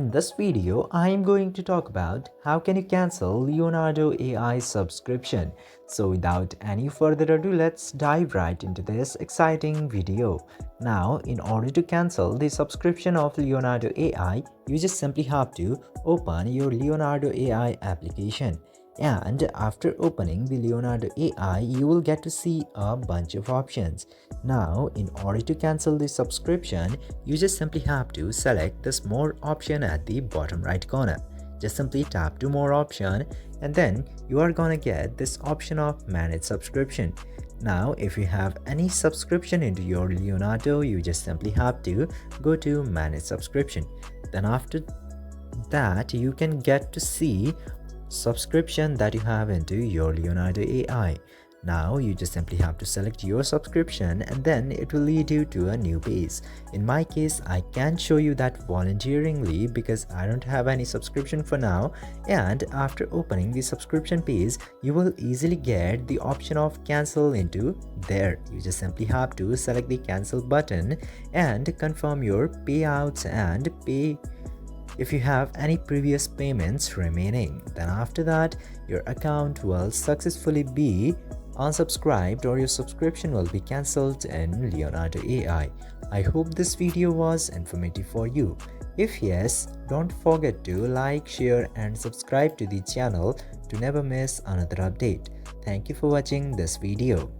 In this video, I am going to talk about how can you cancel Leonardo AI subscription. So without any further ado, let's dive right into this exciting video. Now, in order to cancel the subscription of Leonardo AI, you just simply have to open your Leonardo AI application. And after opening the Leonardo AI, you will get to see a bunch of options. Now, in order to cancel the subscription, you just simply have to select this more option at the bottom right corner. Just simply tap to more option and then you are gonna get this option of manage subscription. Now, if you have any subscription into your Leonardo, you just simply have to go to manage subscription. Then after that, you can get to see subscription that you have into your Leonardo AI. Now you just simply have to select your subscription and then it will lead you to a new page. In my case, I can show you that voluntarily because I don't have any subscription for now, and after opening the subscription page, you will easily get the option of cancel into there. You just simply have to select the cancel button and confirm your payouts and pay if you have any previous payments remaining. Then after that, your account will successfully be unsubscribed or your subscription will be cancelled in Leonardo AI. I hope this video was informative for you. If yes, don't forget to like, share and subscribe to the channel to never miss another update. Thank you for watching this video.